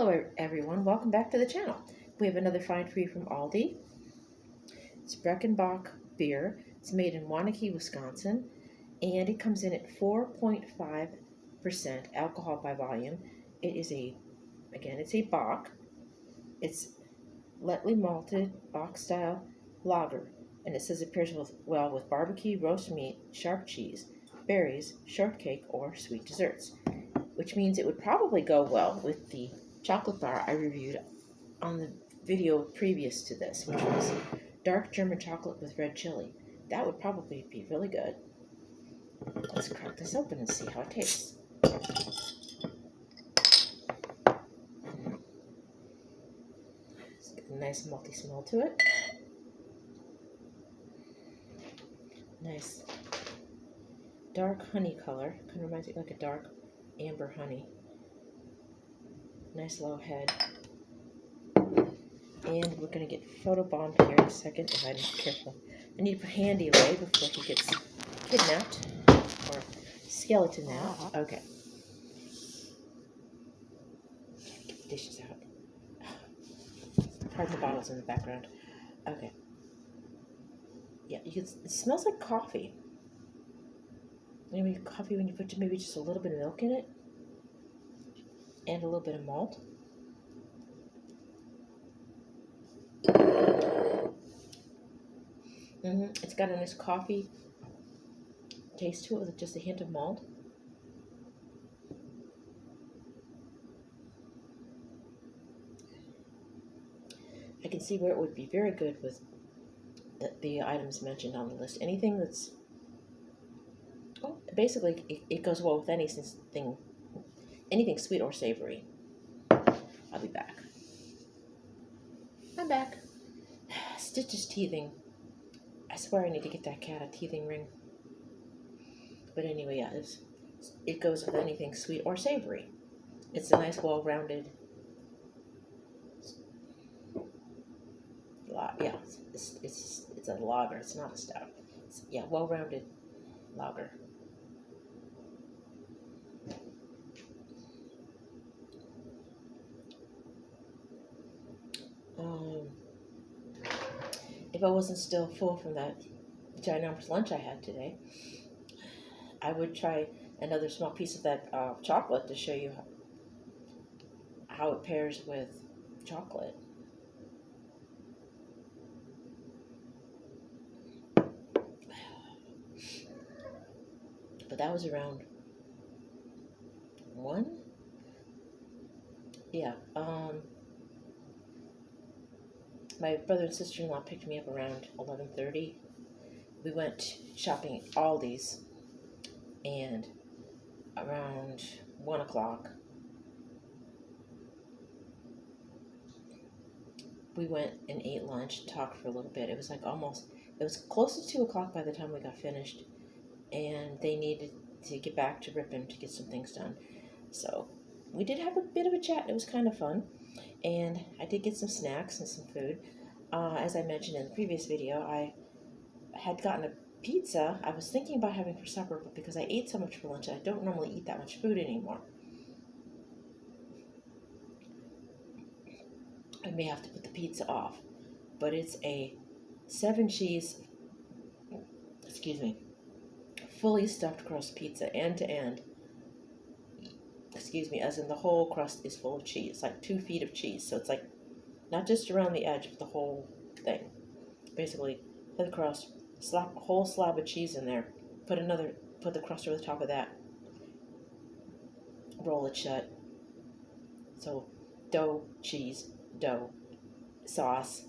Hello everyone, welcome back to the channel. We have another find for you from Aldi. It's Brecken Bock beer. It's made in Waunakee, Wisconsin, and it comes in at 4.5% alcohol by volume. It is it's a Bock. It's lightly malted Bock style lager, and it says it pairs well with barbecue, roast meat, sharp cheese, berries, shortcake, or sweet desserts, which means it would probably go well with the chocolate bar I reviewed on the video previous to this, which was dark German chocolate with red chili. That would probably be really good. Let's crack this open and see how it tastes. It's got a nice malty smell to it. Nice dark honey color. Kind of reminds me like a dark amber honey. Nice low head. And we're going to get photobombed here in a second if I'm not careful. I need to put Handy away before he gets kidnapped or skeleton out. Okay. Get the dishes out. Pardon the bottles in the background. Okay. Yeah, it smells like coffee. Maybe coffee when you put maybe just a little bit of milk in it and a little bit of malt. It's got a nice coffee taste to it with just a hint of malt. I can see where it would be very good with the items mentioned on the list. Anything that's, well, basically it goes well with anything sweet or savory. I'll be back. I'm back. Stitch is teething. I swear I need to get that cat a teething ring. But anyway, yeah, it goes with anything sweet or savory. It's a nice, well-rounded. Yeah, it's a lager. It's not a stout. Yeah, well-rounded lager. If I wasn't still full from that ginormous lunch I had today, I would try another small piece of that chocolate to show you how it pairs with chocolate. But that was around 1? Yeah. My brother and sister-in-law picked me up around 11:30. We went shopping at Aldi's, and around 1 o'clock, we went and ate lunch and talked for a little bit. It was close to 2 o'clock by the time we got finished, and they needed to get back to Brecken to get some things done. So we did have a bit of a chat. It was kind of fun, and I did get some snacks and some food. As I mentioned in the previous video, I had gotten a pizza I was thinking about having for supper, but because I ate so much for lunch, I don't normally eat that much food anymore. I may have to put the pizza off, but it's a 7-cheese, fully stuffed crust pizza, end to end. As in the whole crust is full of cheese, like 2 feet of cheese. So it's like not just around the edge of the whole thing. Basically, put the crust, slap a whole slab of cheese in there, put the crust over the top of that, roll it shut. So dough, cheese, dough, sauce,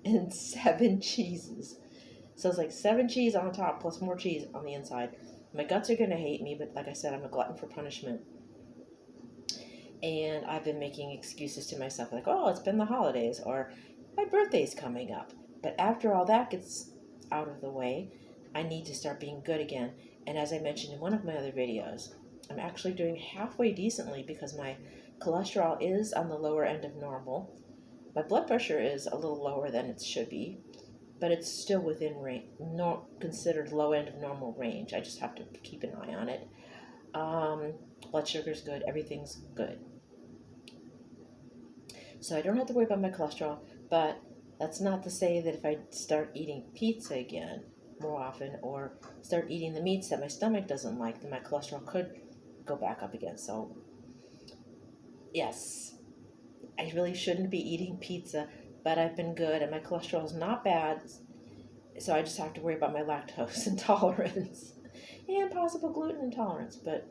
and 7 cheeses. So it's like 7 cheese on top plus more cheese on the inside. My guts are going to hate me, but like I said, I'm a glutton for punishment. And I've been making excuses to myself, like, oh, it's been the holidays, or my birthday's coming up. But after all that gets out of the way, I need to start being good again. And as I mentioned in one of my other videos, I'm actually doing halfway decently because my cholesterol is on the lower end of normal. My blood pressure is a little lower than it should be, but it's still within range, not considered low end of normal range. I just have to keep an eye on it. Blood sugar's good. Everything's good. So I don't have to worry about my cholesterol, but that's not to say that if I start eating pizza again more often or start eating the meats that my stomach doesn't like, then my cholesterol could go back up again. So, yes, I really shouldn't be eating pizza, but I've been good and my cholesterol is not bad. So I just have to worry about my lactose intolerance and possible gluten intolerance. But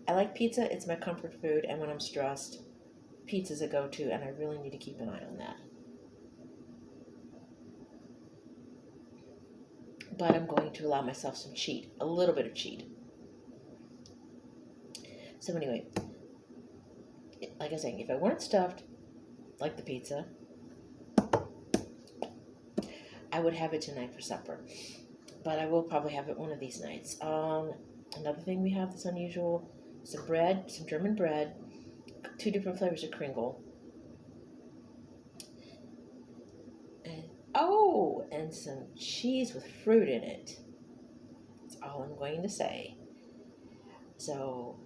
I like pizza, it's my comfort food, and when I'm stressed, pizza's a go-to, and I really need to keep an eye on that. But I'm going to allow myself some cheat, a little bit of cheat. So anyway, like I was saying, if I weren't stuffed, like the pizza, I would have it tonight for supper. But I will probably have it one of these nights. Another thing we have that's unusual, some bread, some German bread, 2 different flavors of Kringle. And some cheese with fruit in it. That's all I'm going to say. So,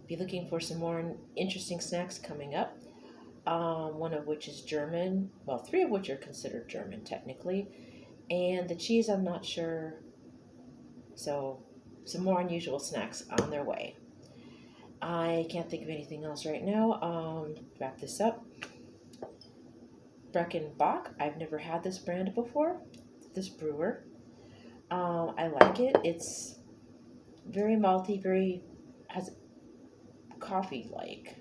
be looking for some more interesting snacks coming up. One of which is German. Well, 3 of which are considered German technically. And the cheese, I'm not sure. So, some more unusual snacks on their way. I can't think of anything else right now. Wrap this up. Brecken Bock. I've never had this brand before. This brewer. I like it. It's very malty, has coffee-like.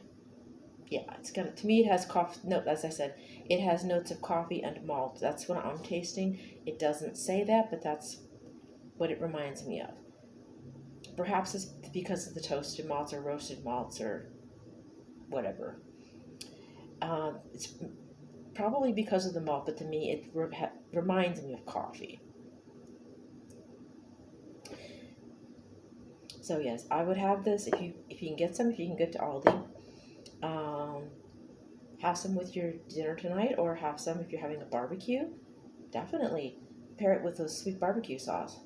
Yeah, it's got, to me it has coffee, no, as I said, it has notes of coffee and malt. That's what I'm tasting. It doesn't say that, but that's what it reminds me of. Perhaps it's because of the toasted malts or roasted malts or whatever. It's probably because of the malt, but to me it reminds me of coffee. So yes, I would have this if you can get some, if you can get to Aldi. Have some with your dinner tonight, or have some if you're having a barbecue. Definitely pair it with those sweet barbecue sauce.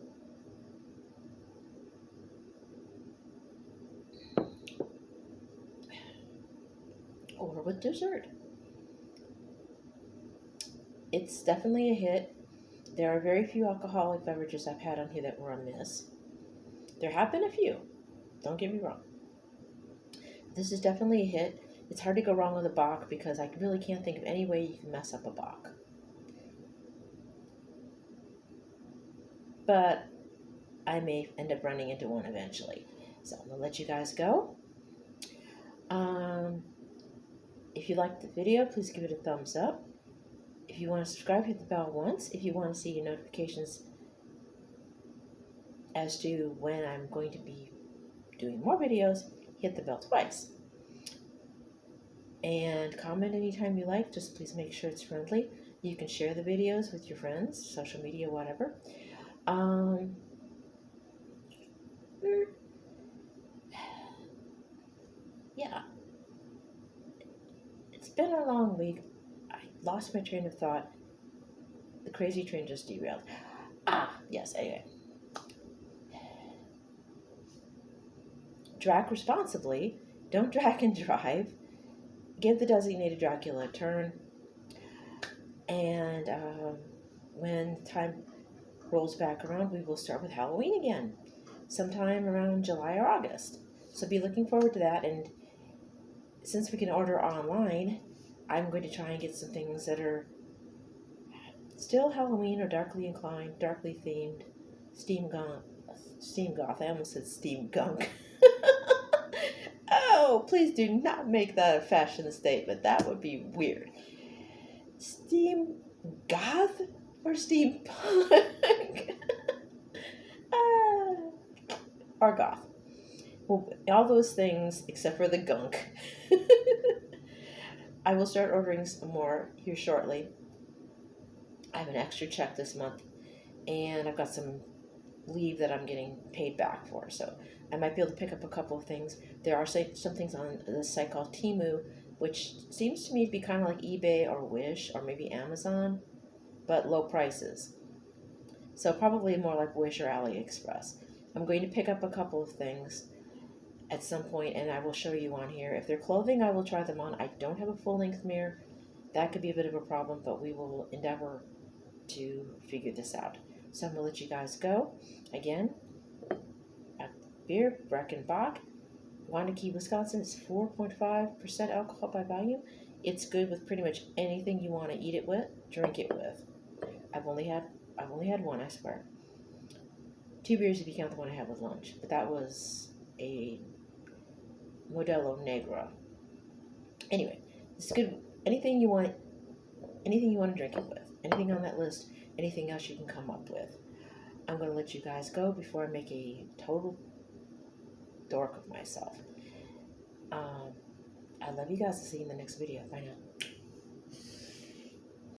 Or with dessert. It's definitely a hit. There are very few alcoholic beverages I've had on here that were amiss. There have been a few, don't get me wrong. This is definitely a hit. It's hard to go wrong with a Bock because I really can't think of any way you can mess up a Bock. But I may end up running into one eventually. So I'm going to let you guys go. If you liked the video, please give it a thumbs up. If you want to subscribe, hit the bell once. If you want to see your notifications as to when I'm going to be doing more videos, hit the bell twice. And comment anytime you like, just please make sure it's friendly. You can share the videos with your friends, social media, whatever. Yeah. It's been a long week. I lost my train of thought. The crazy train just derailed. Yes, anyway. Drag responsibly. Don't drag and drive. Give the designated Dracula a turn. And when time rolls back around, we will start with Halloween again. Sometime around July or August. So be looking forward to that. And since we can order online, I'm going to try and get some things that are still Halloween or darkly inclined, darkly themed, steam goth. I almost said steam gunk. Oh, please do not make that a fashion statement. That would be weird. Steam goth or steampunk? Or goth. Well, all those things except for the gunk. I will start ordering some more here shortly. I have an extra check this month, and I've got some leave that I'm getting paid back for, so I might be able to pick up a couple of things. There are some things on this site called Temu, which seems to me to be kind of like eBay or Wish or maybe Amazon, but low prices. So probably more like Wish or AliExpress. I'm going to pick up a couple of things, at some point, and I will show you on here. If they're clothing, I will try them on. I don't have a full-length mirror. That could be a bit of a problem, but we will endeavor to figure this out. So I'm going to let you guys go. Again, beer, Brecken Bock, Waunakee, Wisconsin. It's 4.5% alcohol by volume. It's good with pretty much anything you want to eat it with, drink it with. I've only had one, I swear. 2 beers if you count the one I had with lunch, but that was a Modelo Negro. Anyway, it's good. Anything you want to drink it with, anything on that list, anything else you can come up with. I'm going to let you guys go before I make a total dork of myself. I love you guys. I'll see you in the next video. Bye now.